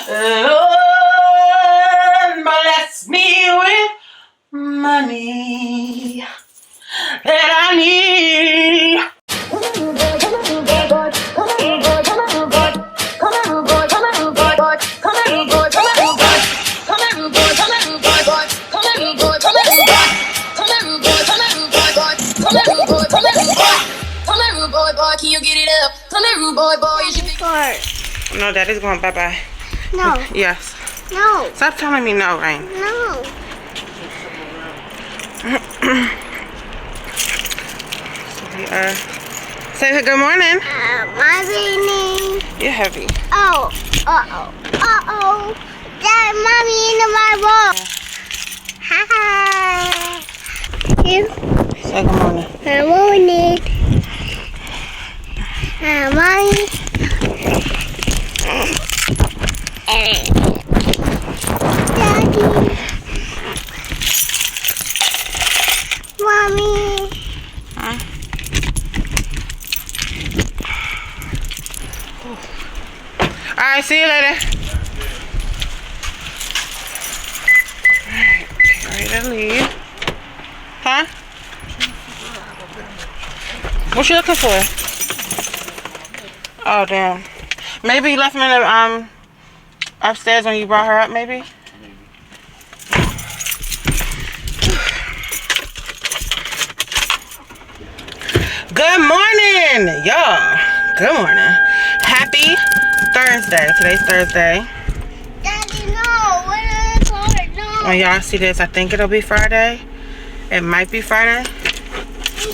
Lord, bless me with money that I need. Can you get it up? Come here, rude boy, boy. You should be quiet. No, Daddy's going bye-bye. No. Yes. No. Stop telling me no, Rain. No. So we are. Say good morning. My baby. You're heavy. Oh. Uh-oh. Uh-oh. Dad, mommy into my room. Hi. Say good morning. Good morning. Mommy. Daddy. Mommy. Huh? Alright, see you later. Alright, get ready to leave. Huh? What you looking for? Oh, damn. Maybe you left me in the, upstairs when you brought her up, maybe? Good morning, y'all. Good morning. Happy Thursday. Today's Thursday. Daddy, no. What is it? No. When y'all see this, I think it'll be Friday. It might be Friday.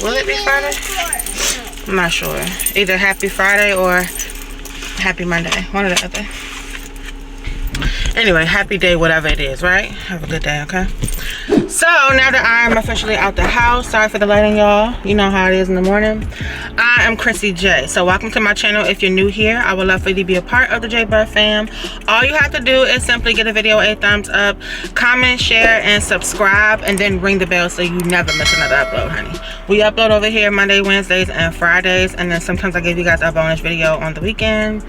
Will it be Friday? I'm not sure. Either Happy Friday or Happy Monday. One or the other. Anyway, happy day, whatever it is, right? Have a good day, okay? So, now that I'm officially out the house, sorry for the lighting, y'all. You know how it is in the morning. I am Crissyj J. So, welcome to my channel. If you're new here, I would love for you to be a part of the J Bird fam. All you have to do is simply give the video a thumbs up, comment, share, and subscribe, and then ring the bell so you never miss another upload, honey. We upload over here Monday, Wednesdays, and Fridays, and then sometimes I give you guys a bonus video on the weekend.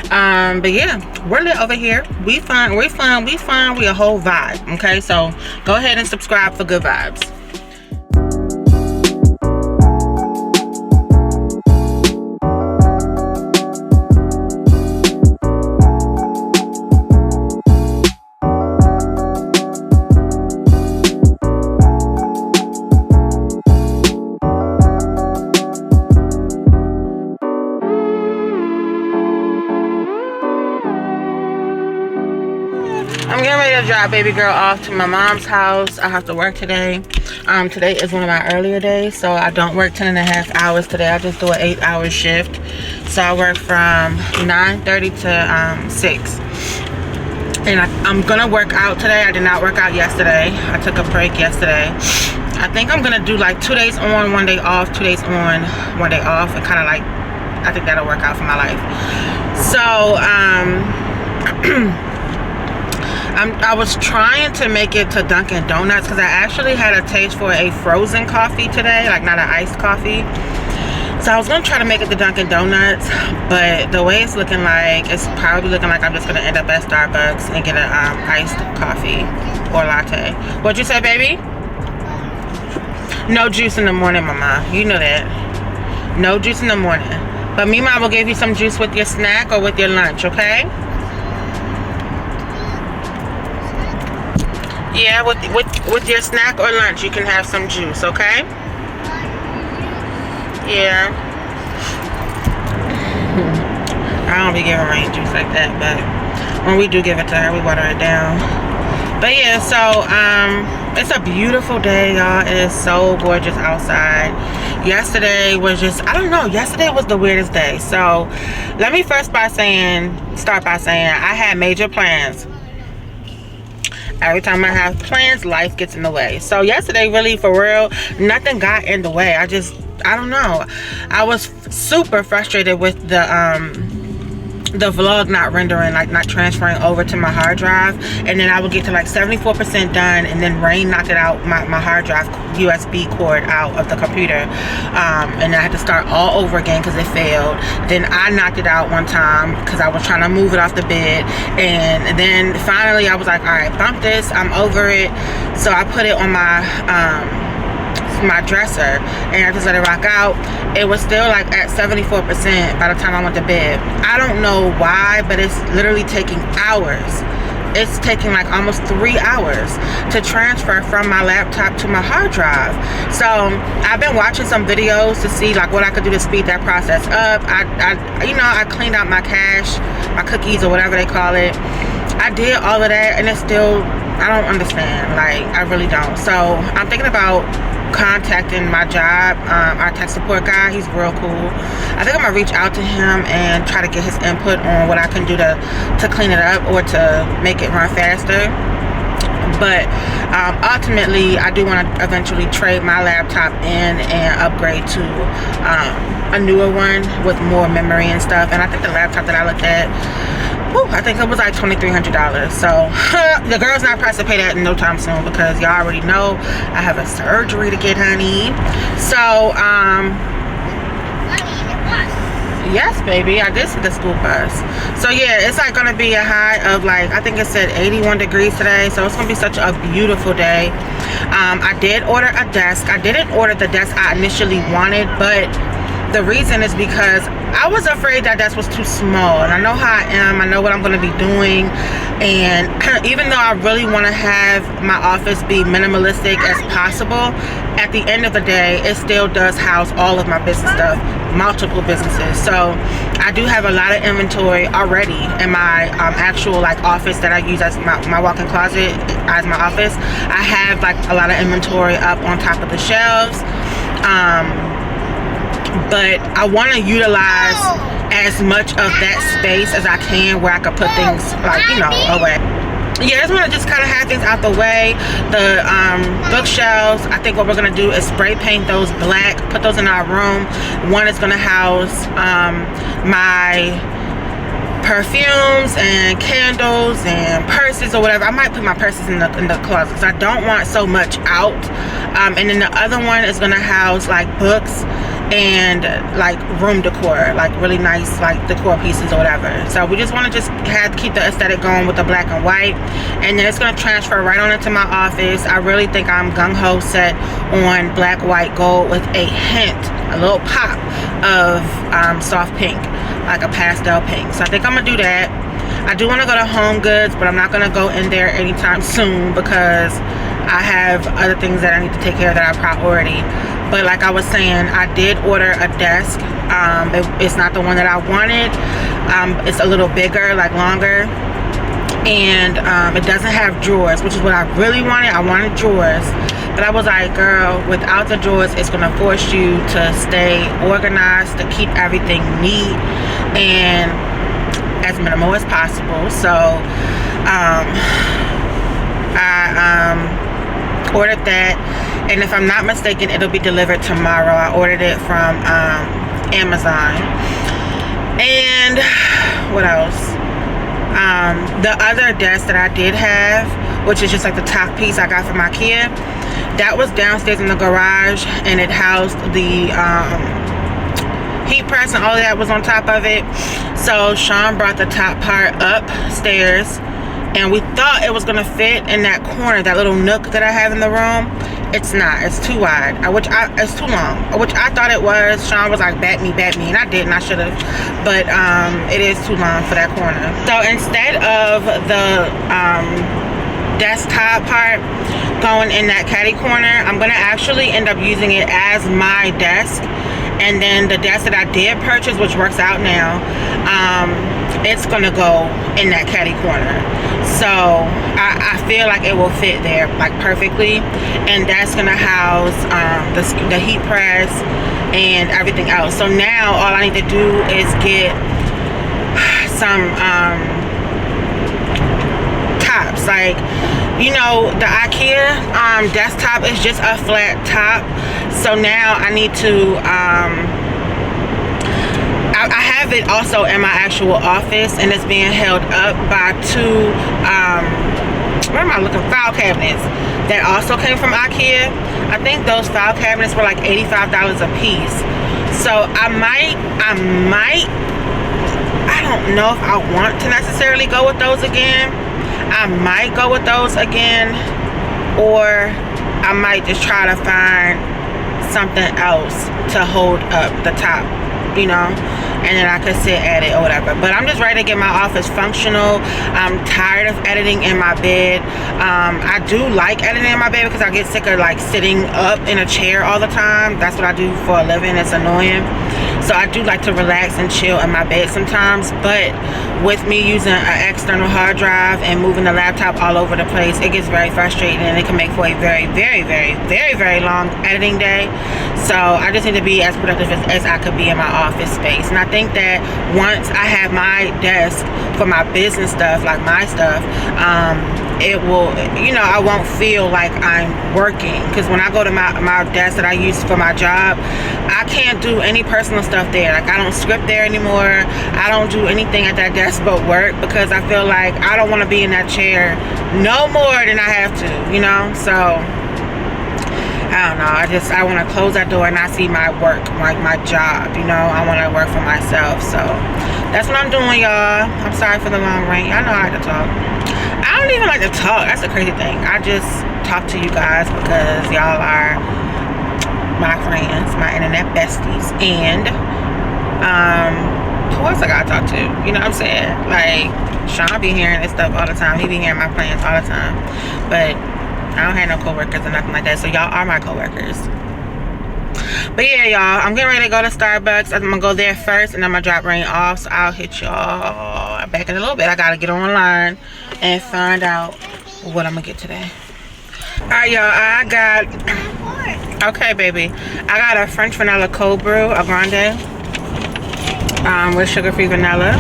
But yeah, we're lit over here. We fun, we fun, we fun. We a whole vibe, okay? So go ahead and subscribe for good vibes. I'm getting ready to drop baby girl off to my mom's house. I have to work today. Today is one of my earlier days, so I don't work 10.5 hours today. I just do an 8-hour shift. So I work from 9:30 to 6. And I'm gonna work out today. I did not work out yesterday. I took a break yesterday. I think I'm gonna do like 2 days on, 1 day off, 2 days on, 1 day off, and kind of like, I think that'll work out for my life. So I was trying to make it to Dunkin' Donuts because I actually had a taste for a frozen coffee today, like not an iced coffee. So I was going to try to make it to Dunkin' Donuts, but the way it's looking like, it's probably looking like I'm just going to end up at Starbucks and get an iced coffee or latte. What'd you say, baby? No juice in the morning, mama. You know that. No juice in the morning. But Mima will give you some juice with your snack or with your lunch, okay? Yeah, with your snack or lunch, you can have some juice, okay? Yeah. I don't be giving Rain juice like that, but when we do give it to her, we water it down. But yeah, so it's a beautiful day, y'all. It is so gorgeous outside. Yesterday was just, I don't know, yesterday was the weirdest day. So let me start by saying I had major plans. Every time I have plans, life gets in the way. So yesterday, really, for real, nothing got in the way. I don't know. I was super frustrated with the the vlog not rendering, like not transferring over to my hard drive, and then I would get to like 74% done, and then rain knocked it out, my hard drive USB cord out of the computer, and I had to start all over again because it failed. Then I knocked it out one time because I was trying to move it off the bed, and then finally I was like, all right, bump this, I'm over it. So I put it on my dresser, and I just let it rock out. It was still like at 74% by the time I went to bed. I don't know why, but it's literally taking hours. It's taking like almost 3 hours to transfer from my laptop to my hard drive. So I've been watching some videos to see like what I could do to speed that process up. I cleaned out my cache, my cookies or whatever they call it. I did all of that, and it's still, I don't understand. Like, I really don't. So I'm thinking about contacting my job, our tech support guy. He's real cool. I think I'm gonna reach out to him and try to get his input on what I can do to clean it up or to make it run faster. But ultimately, I do want to eventually trade my laptop in and upgrade to a newer one with more memory and stuff. And I think the laptop that I looked at, I think it was like $2,300. So the girl's not pressed to pay that in no time soon, because y'all already know I have a surgery to get, honey. So yes, baby, I did see the school bus. So yeah, it's like gonna be a high of like, I think it said 81 degrees today. So it's gonna be such a beautiful day. I did order a desk. I didn't order the desk I initially wanted, but the reason is because I was afraid that desk was too small, and I know how I am. I know what I'm going to be doing, and even though I really want to have my office be minimalistic as possible, at the end of the day, it still does house all of my business stuff, multiple businesses. So I do have a lot of inventory already in my actual like office that I use as my walk-in closet as my office. I have like a lot of inventory up on top of the shelves. But I want to utilize as much of that space as I can where I could put things like, away. Yeah, I just want to just kind of have things out the way. The bookshelves, I think what we're going to do is spray paint those black, put those in our room. One is going to house my perfumes and candles and purses or whatever. I might put my purses in the closet because I don't want so much out. And then the other one is going to house like books and like room decor, like really nice like decor pieces or whatever. So we just want to just keep the aesthetic going with the black and white, and then it's going to transfer right on into my office. I really think I'm gung-ho set on black, white, gold with a hint, a little pop of soft pink, like a pastel pink. So I think I'm gonna do that. I do want to go to Home Goods, but I'm not going to go in there anytime soon because I have other things that I need to take care of that are priority. But like I was saying, I did order a desk. It's not the one that I wanted. It's a little bigger, like longer, and it doesn't have drawers, which is what I really wanted. I wanted drawers, but I was like, girl, without the drawers, it's gonna force you to stay organized, to keep everything neat and as minimal as possible. So I ordered that, and if I'm not mistaken, it'll be delivered tomorrow. I ordered it from Amazon. And what else? The other desk that I did have, which is just like the top piece I got from IKEA, that was downstairs in the garage, and it housed the heat press and all of that was on top of it. So Sean brought the top part upstairs, and we thought it was gonna fit in that corner, that little nook that I have in the room. It's not. It's too wide. It's too long. Which I thought it was. Sean was like, bat me, and I didn't. I should have. But it is too long for that corner. So instead of the desktop part going in that caddy corner, I'm gonna actually end up using it as my desk. And then the desk that I did purchase, which works out now, it's gonna go in that caddy corner. So I feel like it will fit there like perfectly, and that's gonna house the heat press and everything else. So now all I need to do is get some tops. Like, you know, the IKEA desktop is just a flat top. So now I need to I have it also in my actual office, and it's being held up by two where am I looking, file cabinets that also came from IKEA. I think those file cabinets were like $85 a piece. So I don't know if I want to necessarily go with those again. I might go with those again, or I might just try to find something else to hold up the top, you know, and then I could sit at it or whatever. But I'm just ready to get my office functional. I'm tired of editing in my bed. I do like editing in my bed because I get sick of like sitting up in a chair all the time. That's what I do for a living. It's annoying. So I do like to relax and chill in my bed sometimes, but with me using an external hard drive and moving the laptop all over the place, it gets very frustrating, and it can make for a very, very, very, very, very long editing day. So I just need to be as productive as I could be in my office space. And I think that once I have my desk for my business stuff, like my stuff, it will, you know, I won't feel like I'm working, because when I go to my desk that I use for my job, I can't do any personal stuff there. Like, I don't script there anymore. I don't do anything at that desk but work, because I feel like I don't want to be in that chair no more than I have to, you know. So I don't know, I want to close that door and not see my work, like my job, you know. I want to work for myself. So that's what I'm doing, y'all. I'm sorry for the long rant. I know I like to talk. I don't even like to talk. That's the crazy thing. I just talk to you guys because y'all are my friends, my internet besties. And who else I gotta talk to? You know what I'm saying? Like, Sean be hearing this stuff all the time. He be hearing my plans all the time. But I don't have no coworkers or nothing like that. So y'all are my coworkers. But yeah, y'all, I'm getting ready to go to Starbucks. I'm gonna go there first, and I'm gonna drop Rain off. So I'll hit y'all back in a little bit. I gotta get online and find out what I'm gonna get today. Alright, y'all, I got, okay baby, I got a French vanilla cold brew, a grande, with sugar-free vanilla.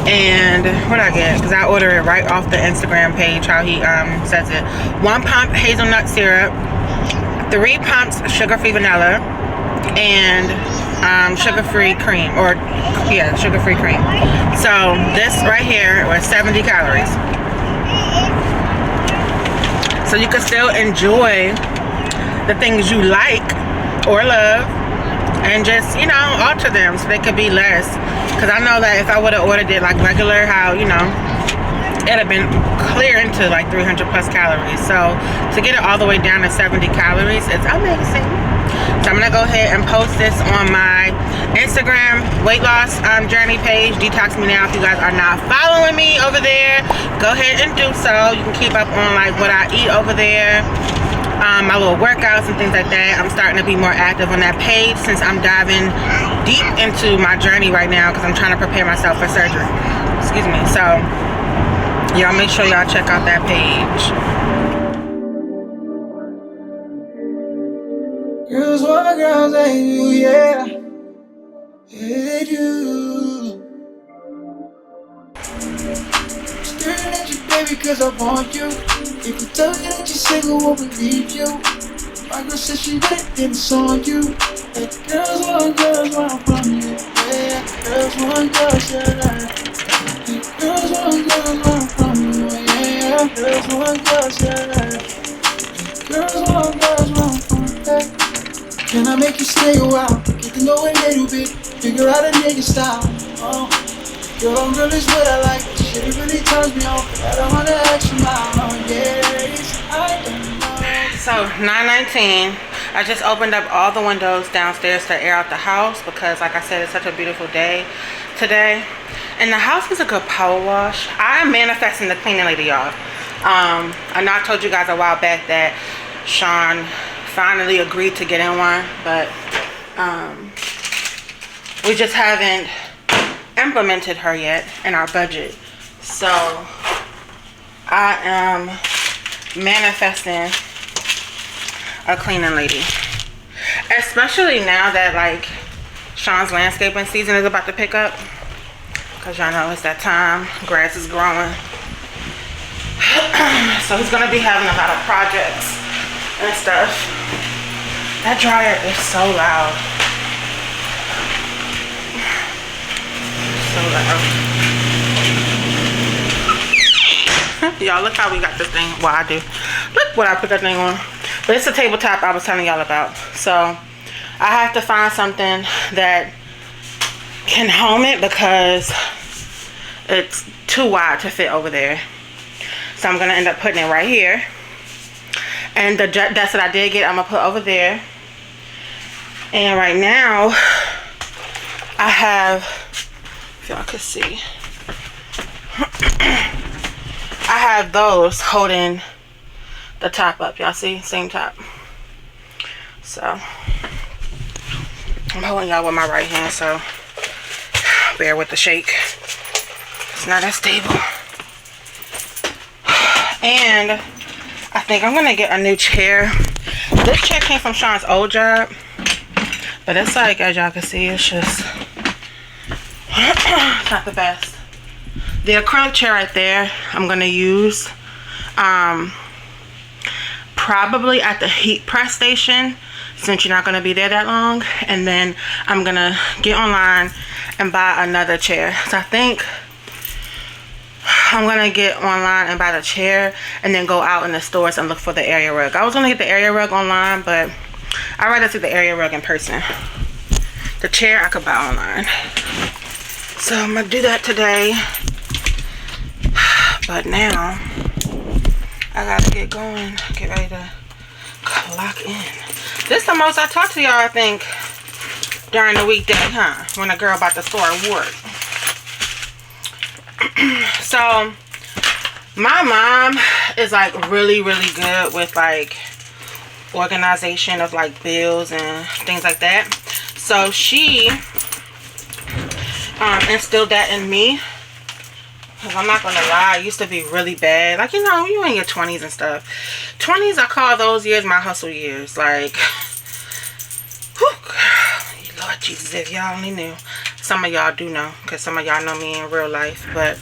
And what I get, because I order it right off the Instagram page, how he says it. 1 pump hazelnut syrup, 3 pumps sugar-free vanilla, and sugar-free cream, or yeah, sugar-free cream. So this right here was 70 calories. So you can still enjoy the things you like or love, and just, you know, alter them so they could be less. Because I know that if I would have ordered it like regular, how, you know, it'd have been clear into like 300 plus calories. So to get it all the way down to 70 calories, it's amazing. So I'm gonna go ahead and post this on my Instagram weight loss journey page, Detox Me Now. If you guys are not following me over there, go ahead and do so. You can keep up on like what I eat over there, my little workouts and things like that. I'm starting to be more active on that page since I'm diving deep into my journey right now, because I'm trying to prepare myself for surgery. Excuse me. So y'all make sure y'all check out that page. Girls want girls like you, yeah. Yeah, they do. Staring at you, baby, cause I want you. If you tell me that you're single, won't believe you. My girl says she went and saw you. That girls want from you, yeah. Girls want girls, yeah. Girls want from you, yeah. Girls want girls, yeah. Girls want from you. Can I make you stay a while? Get to know a little bit, figure out a nigga style. Oh, girl is what I like. Shit, it really turns me on. I don't wanna ask you now. Yes, I don't know. So 9:19. I just opened up all the windows downstairs to air out the house, because like I said, it's such a beautiful day today. And the house is a good power wash. I am manifesting the cleaning lady, y'all. I know I told you guys a while back that Sean finally agreed to get in one, but we just haven't implemented her yet in our budget. So I am manifesting a cleaning lady, especially now that like Sean's landscaping season is about to pick up, because y'all know it's that time, grass is growing. So he's gonna be having a lot of projects and stuff. That dryer is so loud. so loud. Y'all, look how we got this thing. Well, I do. Look what I put that thing on. But it's a tabletop I was telling y'all about. So I have to find something that can home it because it's too wide to fit over there. So I'm gonna end up putting it right here. And the desk that I did get, I'm gonna put over there. And right now, I have, if y'all can see, I have those holding the top up. Y'all see? Same top. So I'm holding y'all with my right hand, so bear with the shake. It's not as stable. And I think I'm gonna get a new chair. This chair came from Sean's old job, but it's like, as y'all can see, it's just it's not the best. The acrylic chair right there, I'm gonna use probably at the heat press station, since you're not gonna be there that long. And then I'm gonna get online and buy another chair. So I think I'm gonna get online and buy the chair and then go out in the stores and look for the area rug. I was gonna get the area rug online, but I'd rather see the area rug in person. The chair I could buy online. So I'm gonna do that today. But now I gotta get going, get ready to clock in. This is the most I talk to y'all, I think, during the weekday, huh? When a girl about to start work. So my mom is like really good with like organization of like bills and things like that. So she instilled that in me. Cause I'm not gonna lie, I used to be really bad. Like, you know, you in your 20s and stuff. 20s, I call those years my hustle years. Like, whew, Lord Jesus, if y'all only knew. Some of y'all do know, because some of y'all know me in real life. But,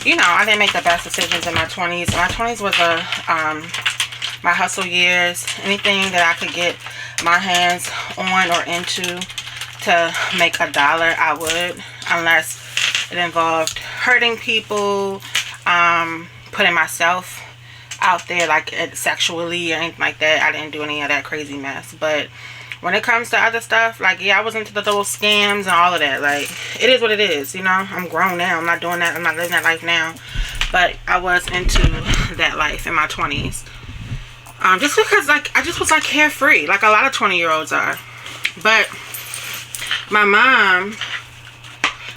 you know, I didn't make the best decisions in my 20s. My 20s was my hustle years. Anything that I could get my hands on or into to make $1, I would. Unless it involved hurting people, putting myself out there like sexually or anything like that. I didn't do any of that crazy mess. But when it comes to other stuff, like, yeah, I was into those scams and all of that. Like, it is what it is, you know. I'm grown now. I'm not doing that. I'm not living that life now. But I was into that life in my 20s. Just because, like, I just was, like, carefree. Like a lot of 20-year-olds are. But my mom...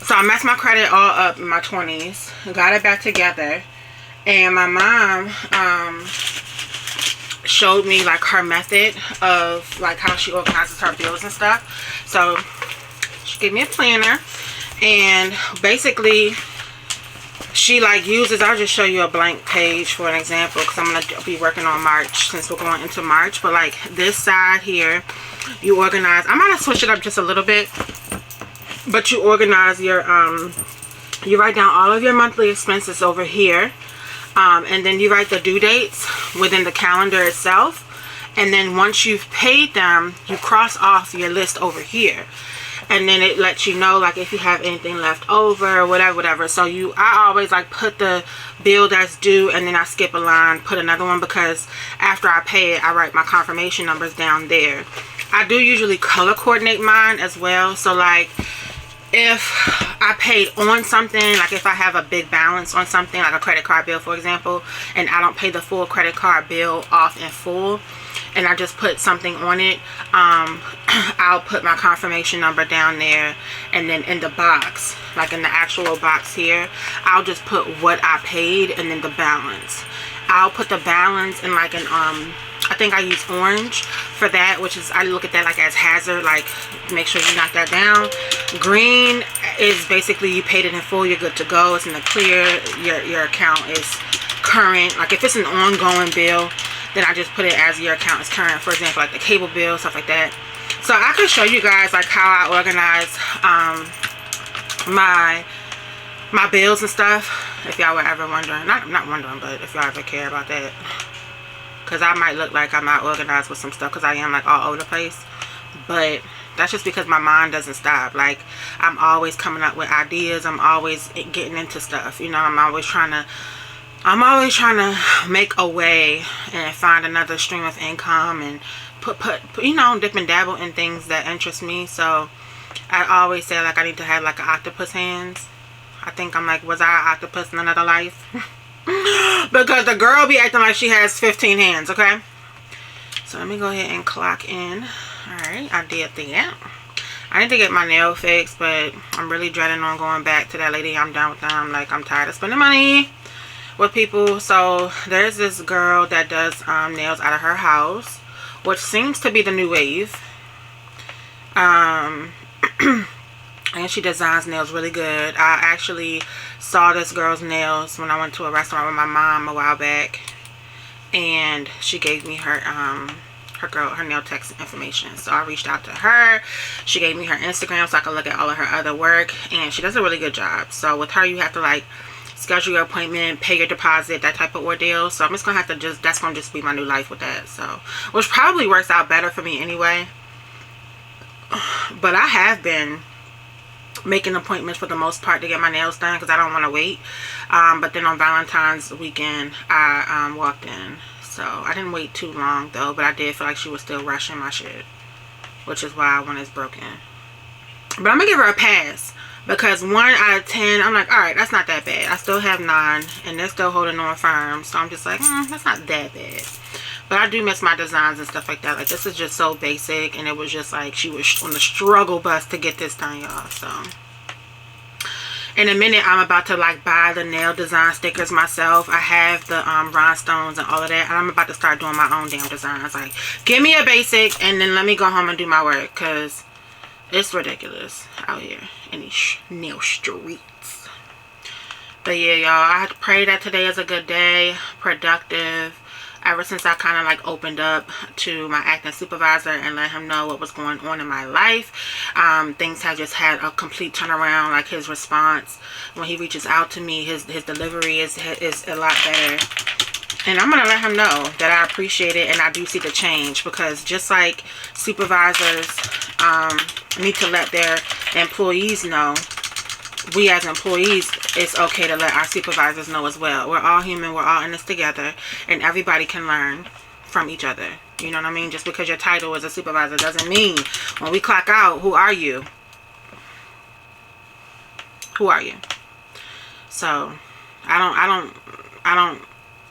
So I messed my credit all up in my 20s. Got it back together. And my mom showed me like her method of like how she organizes her bills and stuff. So she gave me a planner. And basically she like uses, I'll just show you a blank page for an example, because I'm going to be working on March since we're going into March. But like this side here, you organize. I'm going to switch it up just a little bit. But you organize your, you write down all of your monthly expenses over here. And then you write the due dates within the calendar itself. And then once you've paid them, you cross off your list over here. And then it lets you know, like, if you have anything left over or whatever. So I always, like, put the bill that's due and then I skip a line, put another one, because after I pay it, I write my confirmation numbers down there. I do usually color coordinate mine as well. So, like, if I paid on something, like if I have a big balance on something, like a credit card bill, for example, and I don't pay the full credit card bill off in full, and I just put something on it, I'll put my confirmation number down there, and then in the box, like in the actual box here, I'll just put what I paid and then the balance. I'll put the balance in like an I think I use orange for that, which is, I look at that like as hazard, like make sure you knock that down. Green is basically you paid it in full, you're good to go, it's in the clear, your account is current. Like if it's an ongoing bill, then I just put it as your account is current. For example, like the cable bill, stuff like that. So I can show you guys like how I organize my bills and stuff, if y'all were ever wondering. Not wondering, but if y'all ever care about that. Because I might look like I'm not organized with some stuff, because I am like all over the place. But That's just because my mind doesn't stop. Like, I'm always coming up with ideas. I'm always getting into stuff. You know, I'm always trying to make a way and find another stream of income and put you know, dip and dabble in things that interest me. So I always say, like, I need to have like an octopus hands. I think I'm like, was I an octopus in another life? Because the girl be acting like she has 15 hands. Okay, so let me go ahead and clock in. All right, I did that. I need to get my nail fixed, but I'm really dreading on going back to that lady. I'm done with them. Like, I'm tired of spending money with people. So there's this girl that does nails out of her house, which seems to be the new wave. And she designs nails really good. I actually saw this girl's nails when I went to a restaurant with my mom a while back, and she gave me her nail tech's information. So I reached out to her. She gave me her Instagram so I could look at all of her other work, and she does a really good job. So with her, you have to like schedule your appointment, pay your deposit, that type of ordeal. So I'm just gonna have to that's gonna just be my new life with that. So, which probably works out better for me anyway. But I have been making appointments for the most part to get my nails done because I don't want to wait. But then on Valentine's weekend, I walked in. So I didn't wait too long though, but I did feel like she was still rushing my shit, which is why one is broken. But I'm gonna give her a pass, because 1 out of 10, I'm like, all right, that's not that bad. I still have 9, and they're still holding on firm. So I'm just like, that's not that bad. But I do miss my designs and stuff like that. Like, this is just so basic, and it was just like she was on the struggle bus to get this done, y'all. So in a minute, I'm about to like buy the nail design stickers myself. I have the rhinestones and all of that, and I'm about to start doing my own damn designs. Like, give me a basic, and then let me go home and do my work, because it's ridiculous out here in these nail streets. But yeah, y'all, I pray that today is a good day, productive. Ever since I kind of like opened up to my acting supervisor and let him know what was going on in my life, things have just had a complete turnaround. Like, his response when he reaches out to me, his delivery is a lot better. And I'm going to let him know that I appreciate it and I do see the change, because just like supervisors need to let their employees know, we as employees, it's okay to let our supervisors know as well. We're all human. We're all in this together, and everybody can learn from each other. You know what I mean? Just because your title is a supervisor doesn't mean when we clock out, who are you? Who are you? So I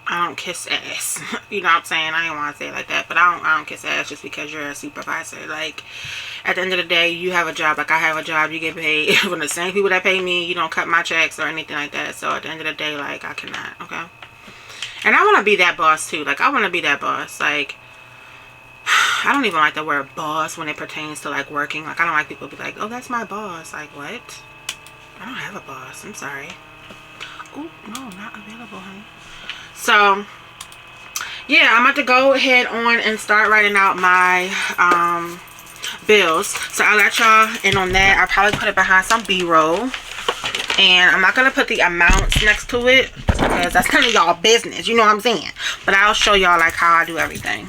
don't kiss ass. You know what I'm saying? I didn't want to say it like that, but I don't kiss ass just because you're a supervisor. Like, at the end of the day, you have a job like I have a job. You get paid from the same people that pay me. You don't cut my checks or anything like that. So at the end of the day, like, I cannot, okay? And I want to be that boss too. Like, I want to be that boss. Like, I don't even like the word boss when it pertains to like working. Like, I don't like people to be like, oh, that's my boss. Like, what? I don't have a boss. I'm sorry. Oh, no, not available, honey. So yeah, I'm about to go ahead on and start writing out my bills. So I'll let y'all in on that. I'll probably put it behind some B-roll, and I'm not gonna put the amounts next to it because that's kind of y'all business, you know what I'm saying? But I'll show y'all like how I do everything.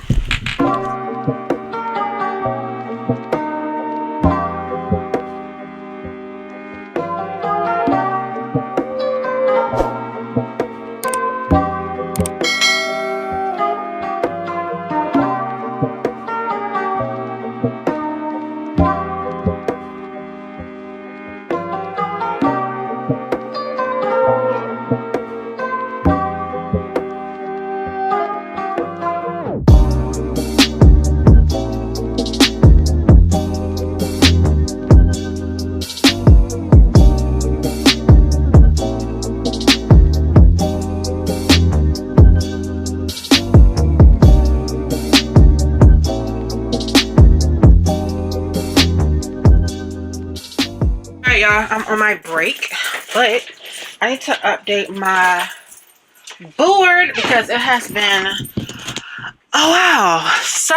I'm on my break, but I need to update my board because it has been a while. So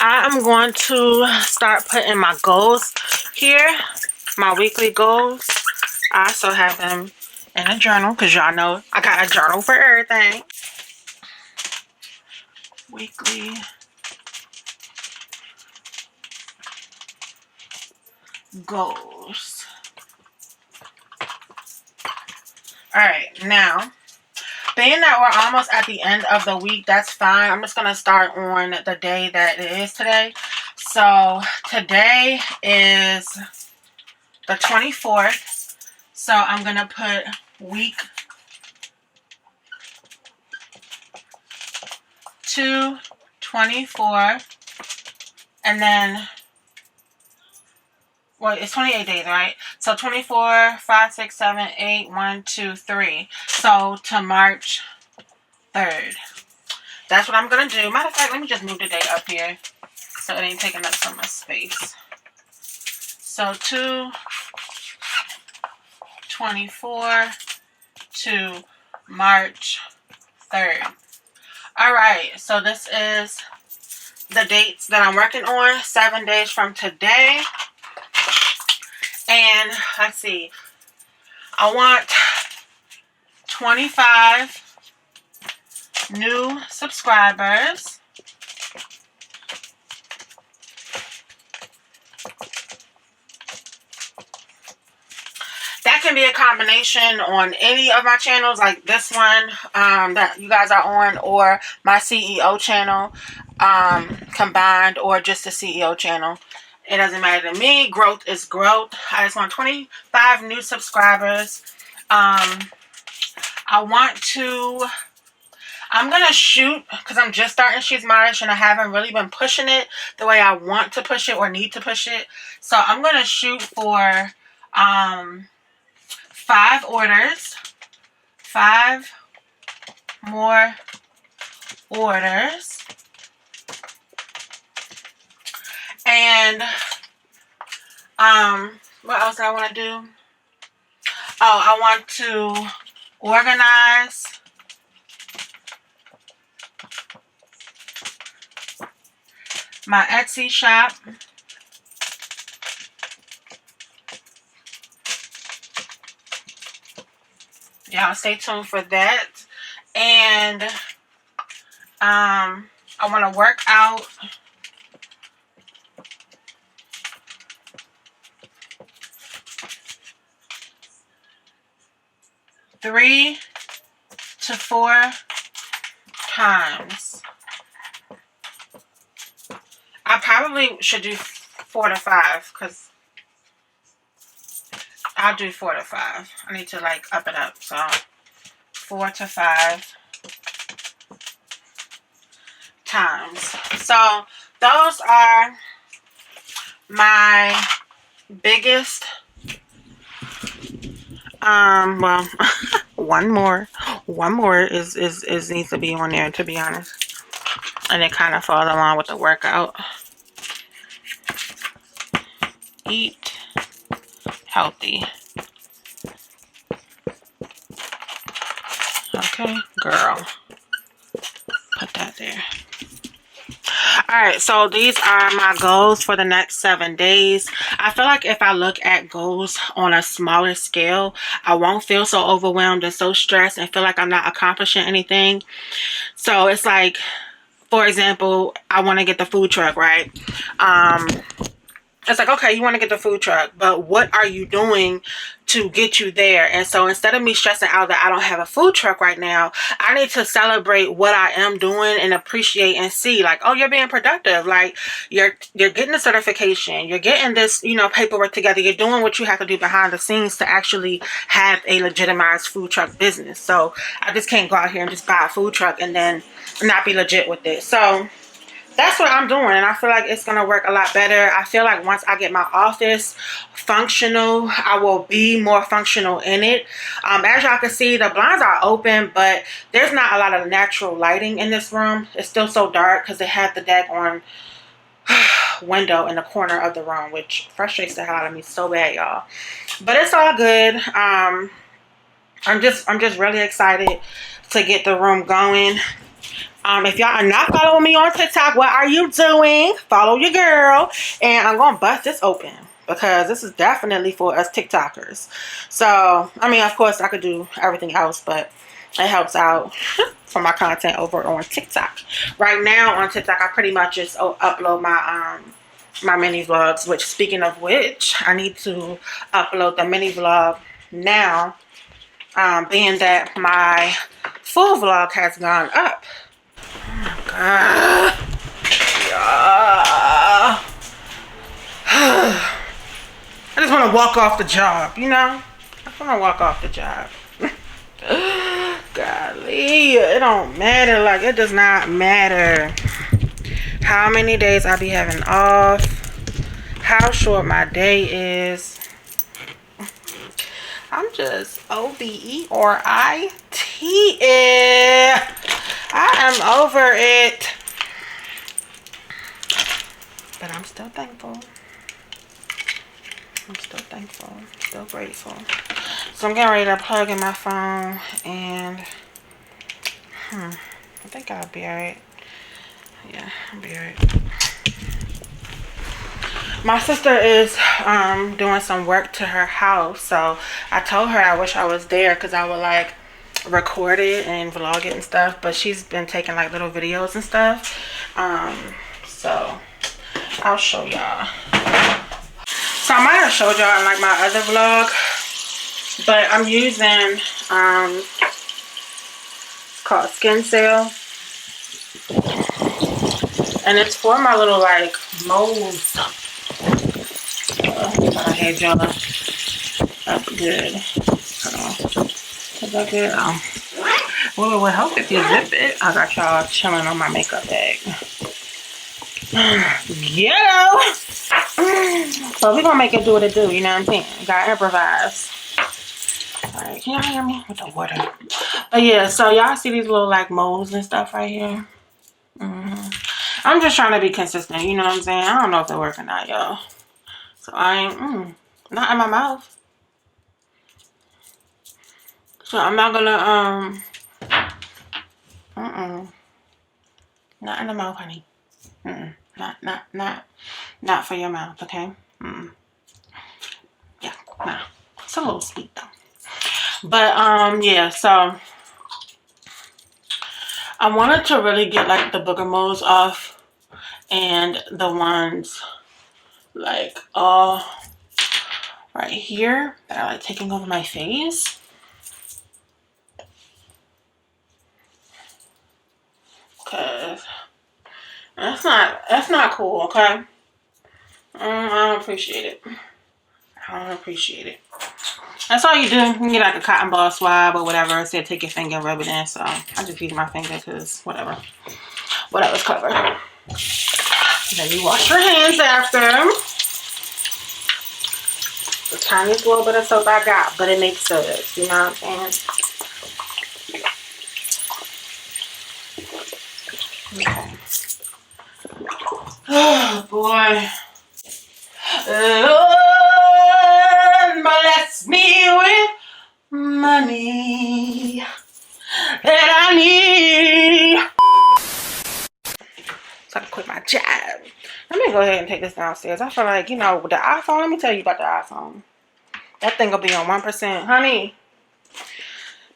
I am going to start putting my goals here, my weekly goals. I also have them in a journal because y'all know I got a journal for everything. Weekly goes. Alright, now, being that we're almost at the end of the week, that's fine. I'm just going to start on the day that it is today. So, today is the 24th. So, I'm going to put week 2, 24, and then, well, it's 28 days, right? So 24, 5, 6, 7, 8, 1, 2, 3. So to March 3rd. That's what I'm going to do. Matter of fact, let me just move the date up here so it ain't taking up so much space. So 2, 24 to March 3rd. Alright, so this is the dates that I'm working on. 7 days from today. And let's see. I want 25 new subscribers. That can be a combination on any of my channels, like this one that you guys are on, or my CEO channel combined, or just the CEO channel. It doesn't matter to me. Growth is growth. I just want 25 new subscribers. I'm going to shoot, because I'm just starting She's Modish and I haven't really been pushing it the way I want to push it or need to push it. So I'm going to shoot for 5 orders. 5 more orders. And what else do I want to do? Oh, I want to organize my Etsy shop. Y'all stay tuned for that. And I want to work out three to 4 times. I probably should do 4 to 5 because I'll do 4 to 5. I need to like up it up. So 4 to 5 times. So those are my biggest well one more is needs to be on there, to be honest, and it kind of falls along with the workout. Eat healthy. Okay, girl, put that there. Alright, so these are my goals for the next 7 days. I feel like if I look at goals on a smaller scale, I won't feel so overwhelmed and so stressed and feel like I'm not accomplishing anything. So it's like, for example, I want to get the food truck, right? It's like, okay, you want to get the food truck, but what are you doing to get you there? And so instead of me stressing out that I don't have a food truck right now, I need to celebrate what I am doing and appreciate and see, like, oh, you're being productive. Like, you're getting the certification. You're getting this, you know, paperwork together. You're doing what you have to do behind the scenes to actually have a legitimized food truck business. So I just can't go out here and just buy a food truck and then not be legit with it. So that's what I'm doing, and I feel like it's going to work a lot better. I feel like once I get my office functional, I will be more functional in it. As y'all can see, the blinds are open, but there's not a lot of natural lighting in this room. It's still so dark because they have the daggone window in the corner of the room, which frustrates the hell out of me so bad, y'all. But it's all good. I'm just really excited to get the room going. If y'all are not following me on TikTok, what are you doing? Follow your girl. And I'm going to bust this open because this is definitely for us TikTokers. So, I mean, of course, I could do everything else, but it helps out for my content over on TikTok. Right now on TikTok, I pretty much just upload my my mini vlogs, which speaking of which, I need to upload the mini vlog now, being that my full vlog has gone up. Oh my God. Yeah. I just want to walk off the job, you know? I just want to walk off the job. Golly, it don't matter. Like, it does not matter how many days I be having off, how short my day is. I'm just O-V-E-R-I-T it. I am over it. But I'm still thankful. I'm still thankful. Still grateful. So I'm getting ready to plug in my phone and I think I'll be alright. Yeah, I'll be alright. My sister is doing some work to her house, so I told her I wish I was there because I would like record it and vlog it and stuff, but she's been taking like little videos and stuff. So I'll show y'all. So I might have showed y'all in like my other vlog, but I'm using it's called Skin Cell, and it's for my little like moles. I had y'all up good. Hold on. Is that good? Well, it would help if you zip it. I got y'all chilling on my makeup bag. Yeah. So we're gonna make it do what it do, you know what I'm saying? Gotta improvise. Alright, can y'all hear me with the water? But yeah, so y'all see these little like moles and stuff right here? I'm just trying to be consistent, you know what I'm saying? I don't know if they're working out, y'all. So I ain't, not in my mouth. So I'm not gonna, not in the mouth, honey. Not for your mouth, okay? Yeah, nah. It's a little sweet though. But, yeah, so I wanted to really get like the booger moles off and the ones like all right here that are like taking over my face. Cause that's not cool, okay? I don't appreciate it. I don't appreciate it. That's all you do. You can get like a cotton ball swab or whatever. Instead, take your finger and rub it in. So I just use my finger because whatever's covered. Then you wash your hands after. The tiniest little bit of soap I got, but it makes sense. You know what I'm saying? Okay. Oh boy. Lord bless me with money that I need. So I can quit my job. Let me go ahead and take this downstairs. I feel like, you know, with the iPhone, let me tell you about the iPhone. That thing will be on 1%. Honey,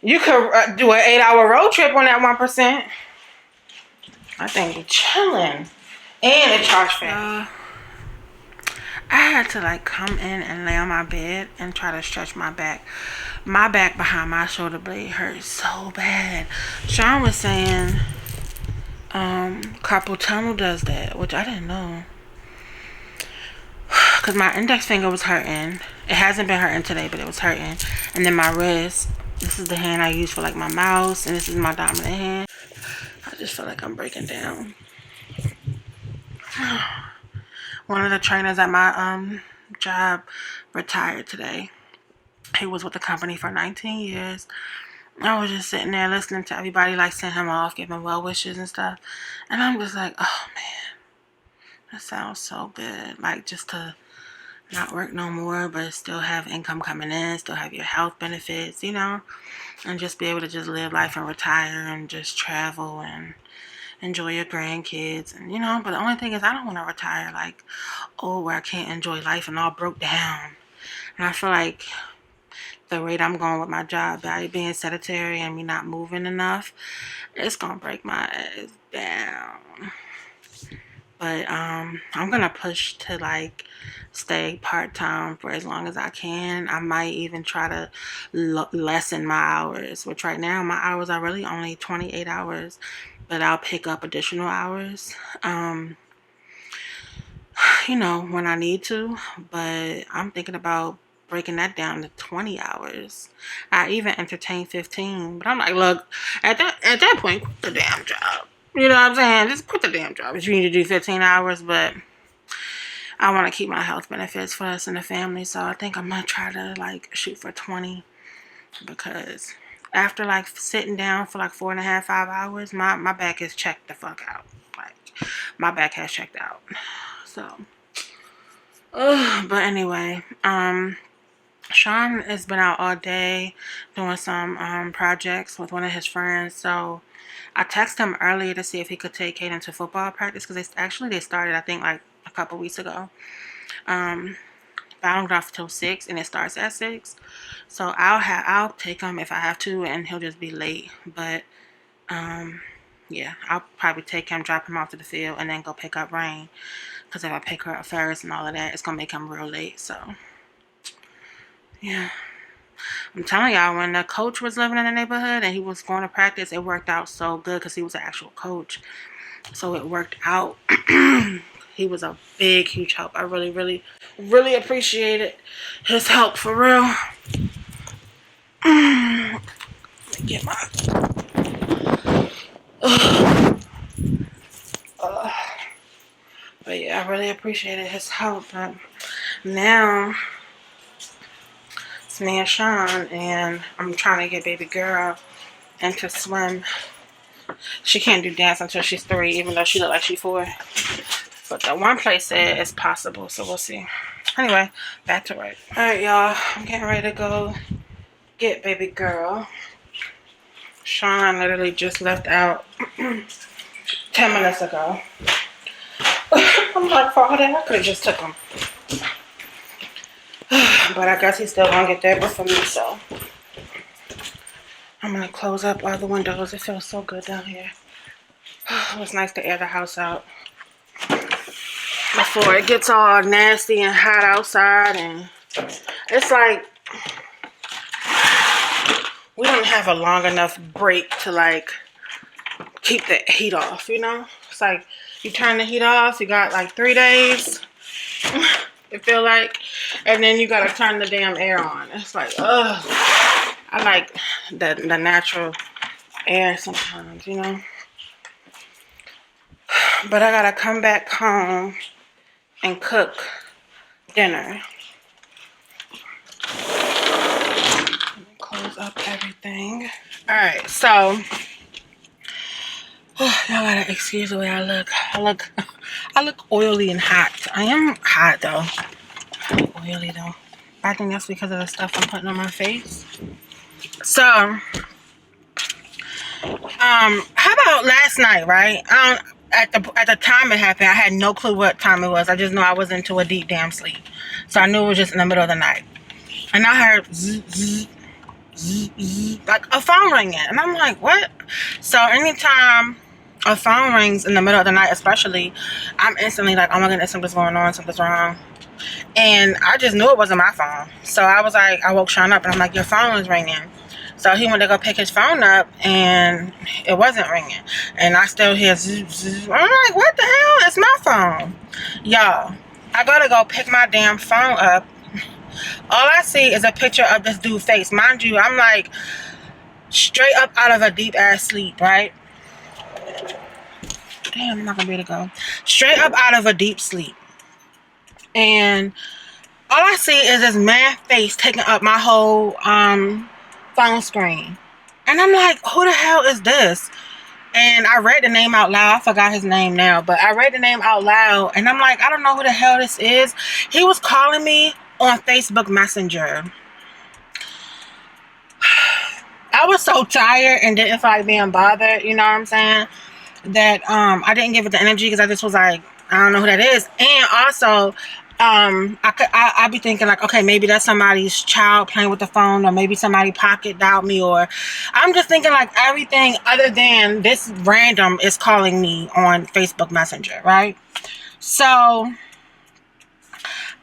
you could do an 8-hour road trip on that 1%. I think you're chilling. And it charged fast. I had to like come in and lay on my bed and try to stretch my back. My back behind my shoulder blade hurts so bad. Sean was saying carpal tunnel does that, which I didn't know. Because my index finger was hurting. It hasn't been hurting today, but it was hurting. And then my wrist. This is the hand I use for like my mouse. And this is my dominant hand. I just feel like I'm breaking down. One of the trainers at my job retired today. He was with the company for 19 years. I was just sitting there listening to everybody like send him off, giving well wishes and stuff. And I'm just like, oh man, that sounds so good. Like just to not work no more, but still have income coming in, still have your health benefits, you know, and just be able to just live life and retire and just travel and enjoy your grandkids. And you know, but the only thing is I don't want to retire like old where I can't enjoy life and all broke down. And I feel like the rate I'm going with my job, by being sedentary and me not moving enough, it's gonna break my ass down. But I'm gonna push to like stay part-time for as long as I can. I might even try to lessen my hours, which right now my hours are really only 28 hours, but I'll pick up additional hours you know, when I need to. But I'm thinking about breaking that down to 20 hours. I even entertain 15, but I'm like, look, at that point, quit the damn job. You know what I'm saying? Just quit the damn job if you need to do 15 hours. But I want to keep my health benefits for us and the family, so I think I'm gonna try to like shoot for 20, because after like sitting down for like 4.5, 5 hours, my back is checked the fuck out. Like, my back has checked out. So but anyway, Sean has been out all day doing some projects with one of his friends. So I texted him earlier to see if he could take Kaden to football practice, because they started, I think, like a couple weeks ago. I don't get off till 6, and it starts at 6. So I'll take him if I have to, and he'll just be late. But yeah, I'll probably take him, drop him off to the field, and then go pick up Rain. Because if I pick her up first and all of that, it's going to make him real late. So, yeah. I'm telling y'all, when the coach was living in the neighborhood and he was going to practice, it worked out so good because he was an actual coach. So, it worked out. He was a big, huge help. I really, really, really appreciated his help, for real. Let me get my... But yeah, I really appreciated his help. But now it's me and Sean, and I'm trying to get baby girl into swim. She can't do dance until she's 3, even though she look like she's 4. But the one place said it's possible, so we'll see. Anyway, back to work. Alright, y'all, I'm getting ready to go get baby girl. Sean literally just left out 10 minutes ago. I'm like, for all that, I could have just took him. But I guess he's still gonna get there before me, so I'm gonna close up all the windows. It feels so good down here. It was nice to air the house out before it gets all nasty and hot outside. And it's like we don't have a long enough break to like keep the heat off, you know? It's like you turn the heat off, you got like 3 days, it feel like, and then you gotta turn the damn air on. It's like, ugh. I like the natural air sometimes, you know? But I gotta come back home and cook dinner. Close up everything. Alright, so y'all gotta excuse the way I look. I look oily and hot. I am hot though. I look oily though. I think that's because of the stuff I'm putting on my face. So, how about last night, right? At the time it happened, I had no clue what time it was. I just knew I was into a deep damn sleep. So I knew it was just in the middle of the night. And I heard zzz, zzz, zzz, zzz, like a phone ringing. And I'm like, what? So anytime a phone rings in the middle of the night, especially, I'm instantly like, oh my goodness, something's going on, something's wrong. And I just knew it wasn't my phone. So I was like, I woke Sean up and I'm like, your phone is ringing. So he went to go pick his phone up and it wasn't ringing. And I still hear zzz, zzz. I'm like, what the hell? It's my phone. Y'all, I gotta go pick my damn phone up. All I see is a picture of this dude's face. Mind you, I'm like straight up out of a deep ass sleep, right? Damn, I'm not gonna be able to go. Straight up out of a deep sleep. And all I see is this man's face taking up my whole phone screen. And I'm like, who the hell is this? And I read the name out loud. I forgot his name now, but I read the name out loud and I'm like, I don't know who the hell this is. He was calling me on Facebook Messenger. I was so tired and didn't feel like being bothered, you know what I'm saying, that I didn't give it the energy, because I just was like, I don't know who that is. And also I'd be thinking like, okay, maybe that's somebody's child playing with the phone, or maybe somebody pocket dialed me, or I'm just thinking like everything other than this random is calling me on Facebook Messenger, right? So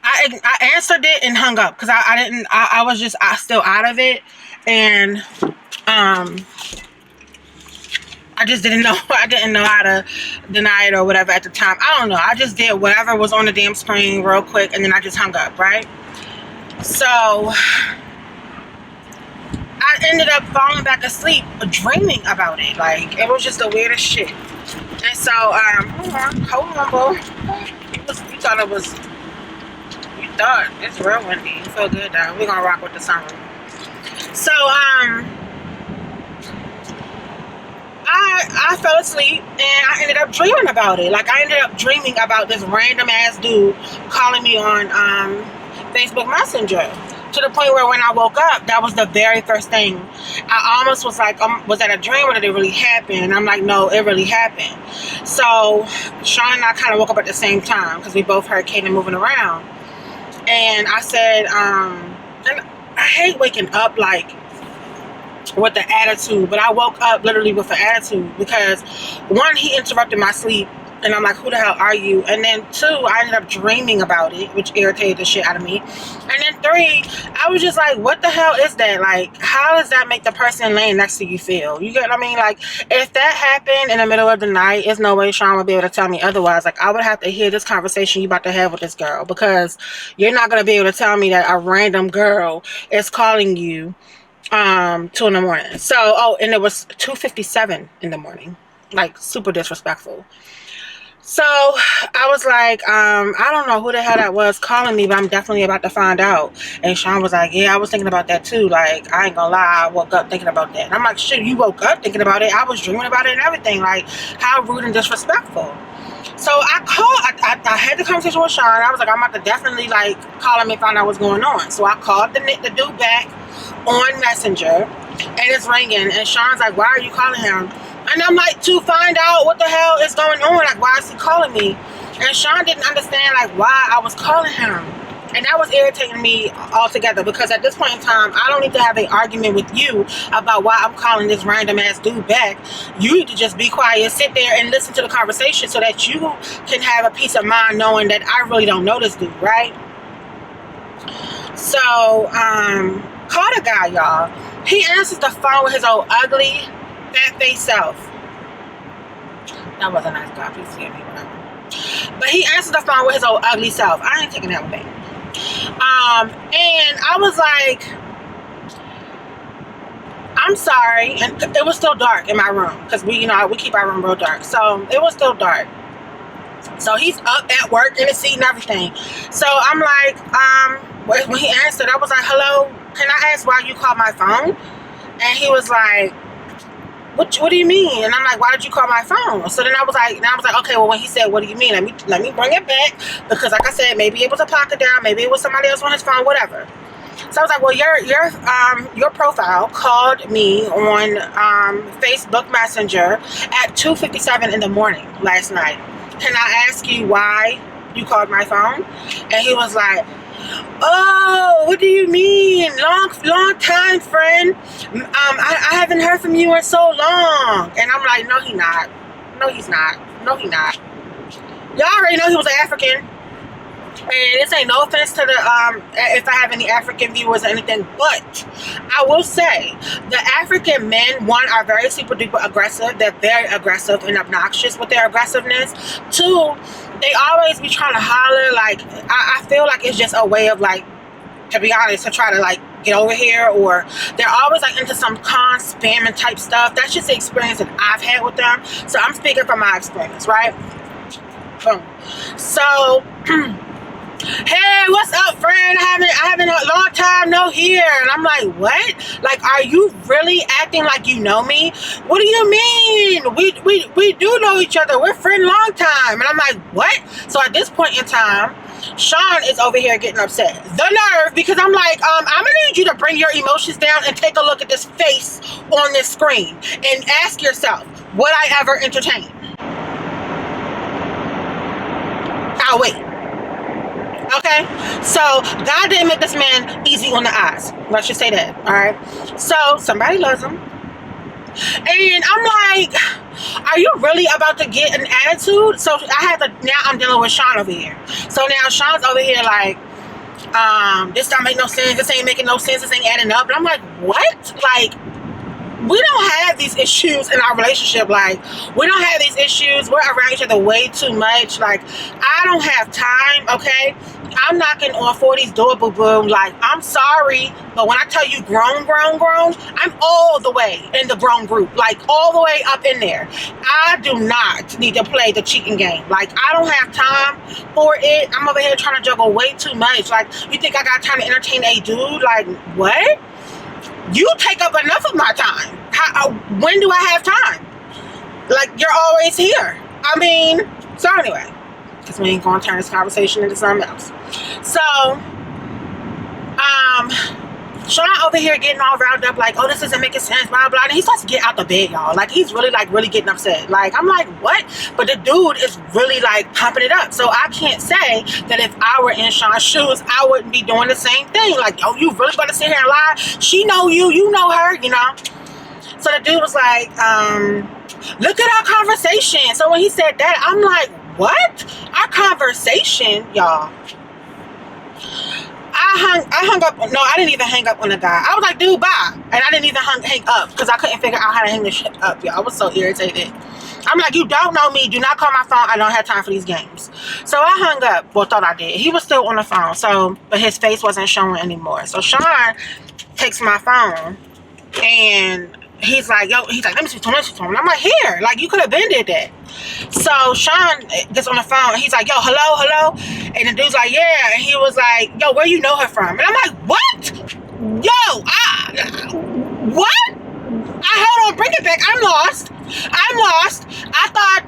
I answered it and hung up because I was just still out of it, and I just didn't know. I didn't know how to deny it or whatever at the time. I don't know. I just did whatever was on the damn screen real quick, and then I just hung up, right? So I ended up falling back asleep dreaming about it. Like, it was just the weirdest shit. And so hold on, bro. You thought it was, you thought it's real windy. You feel good though. We're gonna rock with the summer. So I fell asleep and I ended up dreaming about it. Like, I ended up dreaming about this random ass dude calling me on Facebook Messenger, to the point where when I woke up, that was the very first thing. I almost was like, was that a dream or did it really happen? And I'm like, no, it really happened. So Sean and I kind of woke up at the same time because we both heard Kaden moving around. And I said, and I hate waking up like with the attitude, but I woke up literally with an attitude because, one, he interrupted my sleep. And I'm like, who the hell are you? And then 2, I ended up dreaming about it, which irritated the shit out of me. And then 3, I was just like, what the hell is that? Like, how does that make the person laying next to you feel? You get what I mean? Like, if that happened in the middle of the night, there's no way Sean would be able to tell me otherwise. Like, I would have to hear this conversation you about to have with this girl, because you're not going to be able to tell me that a random girl is calling you 2 in the morning. So, oh, and it was 2:57 in the morning. Like, super disrespectful. So I was like, I don't know who the hell that was calling me, but I'm definitely about to find out. And Sean was like, yeah, I was thinking about that too. Like, I ain't gonna lie, I woke up thinking about that. And I'm like, shit, you woke up thinking about it? I was dreaming about it and everything. Like, how rude and disrespectful. So I had the conversation with Sean. I was like, I'm about to definitely like call him and find out what's going on. So I called the dude back on Messenger, and it's ringing. And Sean's like, why are you calling him? And I'm like, to find out what the hell is going on. Like, why is he calling me? And Sean didn't understand, like, why I was calling him. And that was irritating me altogether, because at this point in time, I don't need to have an argument with you about why I'm calling this random ass dude back. You need to just be quiet, sit there and listen to the conversation so that you can have a peace of mind knowing that I really don't know this dude, right? So, call the guy, y'all. He answers the phone with his old ugly, fat-faced self. That was a nice guy. Please forgive me, whatever. But he answered the phone with his old ugly self. I ain't taking that with me. And I was like, I'm sorry. And it was still dark in my room, because we keep our room real dark. So it was still dark. So he's up at work in the seat and everything. So I'm like, when he answered, I was like, hello, can I ask why you called my phone? And he was like, what do you mean? And I'm like, why did you call my phone? So then I was like, okay, well, when he said, what do you mean? Let me bring it back, because like I said, maybe it was a pocket down, maybe it was somebody else on his phone, whatever. So I was like, well, your profile called me on Facebook Messenger at 2:57 in the morning last night. Can I ask you why you called my phone? And he was like, oh, what do you mean? Long time, friend. I haven't heard from you in so long. And I'm like, no, he's not. No, he's not. No, he's not. Y'all already know he was an African. And this ain't no offense to the if I have any African viewers or anything, but I will say the African men, one, are very super duper aggressive. They're very aggressive and obnoxious with their aggressiveness. 2, they always be trying to holler. Like, I feel like it's just a way of, like, to be honest, to try to like get over here, or they're always like into some con spamming type stuff. That's just the experience that I've had with them. So I'm speaking from my experience, right? Boom. So hey, what's up, friend? I haven't a long time no here. And I'm like, what? Like, are you really acting like you know me? What do you mean? We do know each other. We're friends long time. And I'm like, what? So at this point in time, Sean is over here getting upset. The nerve, because I'm like, I'm gonna need you to bring your emotions down and take a look at this face on this screen and ask yourself, would I ever entertain? I'll wait. Okay, so God didn't make this man easy on the eyes. Let's just say that. All right. So somebody loves him, and I'm like, Are you really about to get an attitude? So I had to, now I'm dealing with Sean over here. So now Sean's over here like, this don't make no sense, this ain't making no sense, this ain't adding up. And I'm like, what? Like, we don't have these issues in our relationship. Like, we don't have these issues. We're around each other way too much. Like, I don't have time, okay? I'm knocking on 40's door, boo-boo. Like, I'm sorry, but when I tell you grown, I'm all the way in the grown group. Like, all the way up in there. I do not need to play the cheating game. Like, I don't have time for it. I'm over here trying to juggle way too much. Like, you think I got time to entertain a dude? Like, what? You take up enough of my time. When do I have time? Like, you're always here. I mean, so anyway, because we ain't gonna turn this conversation into something else. So, Sean over here getting all riled up, like, oh, this isn't making sense, blah, blah. And he starts to get out the bed, y'all. Like, he's really getting upset. Like, I'm like, what? But the dude is really, like, pumping it up. So I can't say that if I were in Sean's shoes, I wouldn't be doing the same thing. Like, oh, you really about to sit here and lie? She know you, you know her, you know? So the dude was like, look at our conversation. So when he said that, I'm like, what? Our conversation, y'all. I hung up. No, I didn't even hang up on the guy. I was like, dude, bye. And I didn't even hang up because I couldn't figure out how to hang this shit up, y'all. I was so irritated. I'm like, you don't know me. Do not call my phone. I don't have time for these games. So I hung up. Well, thought I did. He was still on the phone. So, but his face wasn't showing anymore. So Sean takes my phone and he's like, yo, he's like, let me see to him. And I'm like, here, like, you could have been did that. So Sean gets on the phone. He's like, yo, hello. And the dude's like, yeah. And he was like, yo, where you know her from? And I'm like, what? Yo, what? Hold on, bring it back. I'm lost. I thought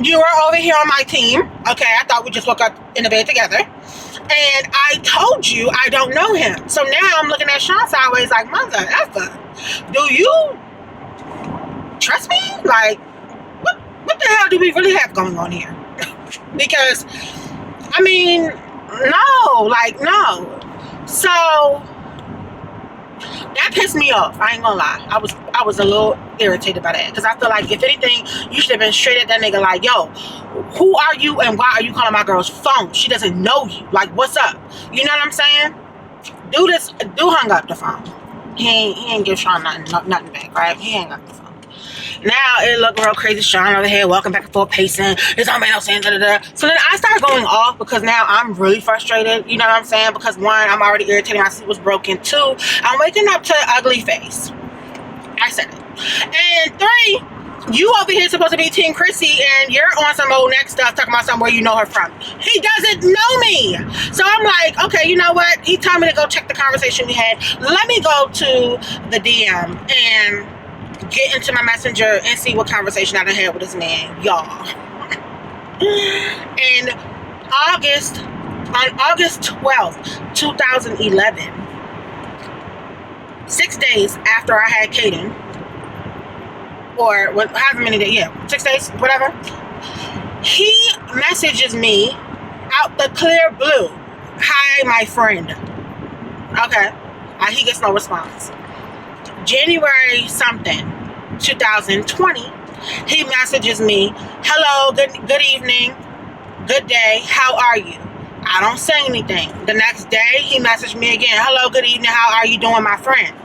you were over here on my team. Okay, I thought we just woke up in the bed together. And I told you I don't know him. So now I'm looking at Sean sideways like, mother effer, do you trust me? Like, what the hell do we really have going on here? Because, I mean, no. So that pissed me off. I ain't gonna lie. I was a little irritated by that because I feel like if anything, you should have been straight at that nigga like, yo, who are you and why are you calling my girl's phone? She doesn't know you. Like, what's up? You know what I'm saying? Dude hung up the phone. He ain't give Sean nothing back, right? He hung up the phone. Now it looked real crazy. Sean over here walking back and forth, pacing. This don't make no sense. So then I started going off because now I'm really frustrated. You know what I'm saying? Because one, I'm already irritated. My sleep was broken. Two, I'm waking up to an ugly face. I said it. And three, you over here supposed to be Team Crissyj and you're on some old next stuff talking about somewhere you know her from. He doesn't know me. So I'm like, okay, you know what? He told me to go check the conversation we had. Let me go to the DM and get into my messenger and see what conversation I done had with this man, y'all. And on August 12th, 2011, 6 days after I had Kaden, or however many days, 6 days, whatever, he messages me out the clear blue, hi, my friend. Okay, he gets no response. January something, 2020, he messages me, hello, good evening, good day, how are you? I don't say anything. The next day, he messaged me again, hello, good evening, how are you doing, my friend?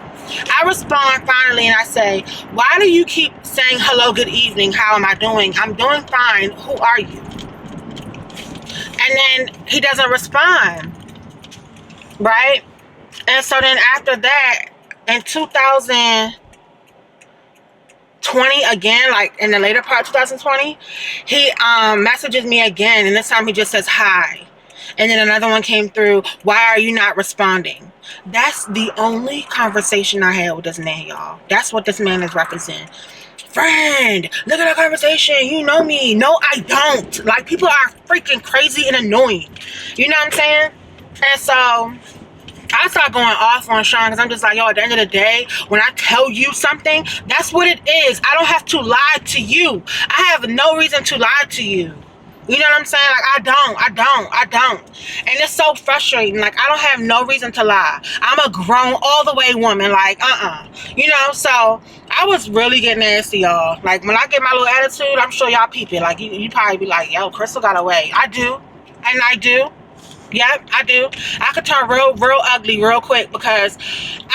I respond finally and I say, why do you keep saying hello, good evening, how am I doing? I'm doing fine, who are you? And then he doesn't respond, right? And so then after that, in 2020 again, like in the later part of 2020, he messages me again, and this time he just says hi. And then another one came through, why are you not responding? That's the only conversation I had with this man, y'all. That's what this man is representing. Friend, look at our conversation. You know me. No, I don't. Like, people are freaking crazy and annoying. You know what I'm saying? And so I start going off on Sean because I'm just like, yo, at the end of the day, when I tell you something, that's what it is. I don't have to lie to you. I have no reason to lie to you. You know what I'm saying? Like, I don't. And it's so frustrating. Like, I don't have no reason to lie. I'm a grown, all the way woman. Like, you know, so I was really getting nasty, y'all. Like, when I get my little attitude, I'm sure y'all peep it. Like, you probably be like, yo, Crystal got away. I do. And I do. Yep, I do. I could turn real ugly real quick because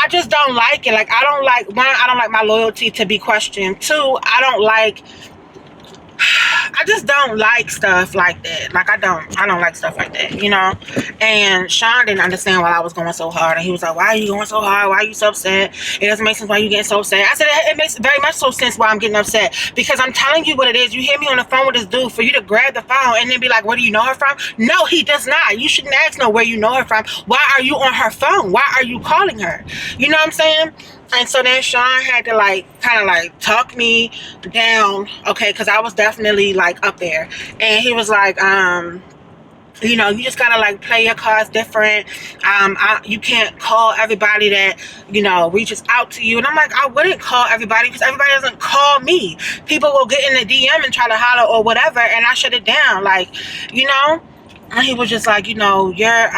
I just don't like it. Like, I don't like, one, I don't like my loyalty to be questioned. Two, I just don't like stuff like that. Like, I don't like stuff like that, you know? And Sean didn't understand why I was going so hard. And he was like, why are you going so hard? Why are you so upset? It doesn't make sense why you getting so upset. I said, it makes very much so sense why I'm getting upset. Because I'm telling you what it is. You hear me on the phone with this dude, for you to grab the phone and then be like, where do you know her from? No, he does not. You shouldn't ask no where you know her from. Why are you on her phone? Why are you calling her? You know what I'm saying? And so then Sean had to like kind of like talk me down, okay, because I was definitely like up there. And he was like, you know, you just gotta like play your cards different. You can't call everybody that, you know, reaches out to you. And I'm like, I wouldn't call everybody because everybody doesn't call me. People will get in the DM and try to holler or whatever, and I shut it down. Like, you know. And he was just like, you know, you're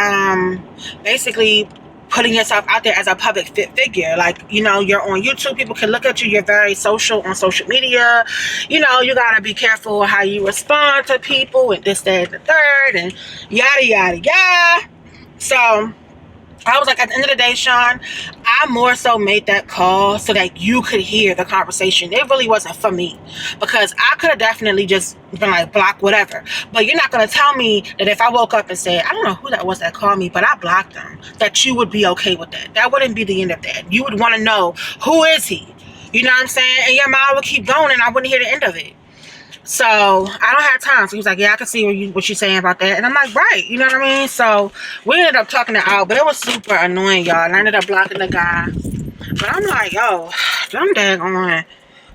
basically putting yourself out there as a public figure. Like, you know, you're on YouTube, people can look at you, you're very social on social media, you know, you gotta be careful how you respond to people and this, that, and the third, and yada yada yada. So I was like, at the end of the day, Sean, I more so made that call so that you could hear the conversation. It really wasn't for me, because I could have definitely just been like, block whatever. But you're not going to tell me that if I woke up and said, I don't know who that was that called me, but I blocked them, that you would be okay with that. That wouldn't be the end of that. You would want to know, who is he? You know what I'm saying? And your mind would keep going and I wouldn't hear the end of it. So I don't have time. So he was like, yeah, I can see what you're saying about that. And I'm like, right, you know what I mean? So we ended up talking it out, but it was super annoying, y'all. And I ended up blocking the guy. But I'm like, yo, them daggone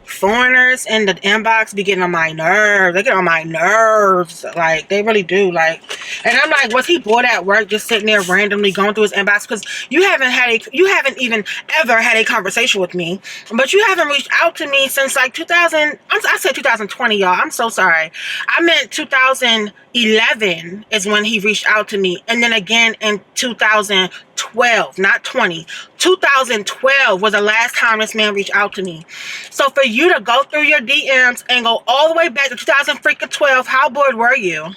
foreigners in the inbox be getting on my nerves. They get on my nerves. Like, they really do. Like, and I'm like, was he bored at work just sitting there randomly going through his inbox? Because you haven't even ever had a conversation with me, but you haven't reached out to me since like 2000. I said 2020, y'all. I'm so sorry. I meant 2011 is when he reached out to me, and then again in 2012, not 20. 2012 was the last time this man reached out to me. So for you to go through your DMs and go all the way back to 2012, how bored were you?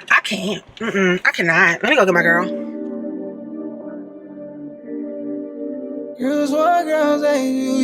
I can't. I cannot. Let me go get my girl. Girls want girls ain't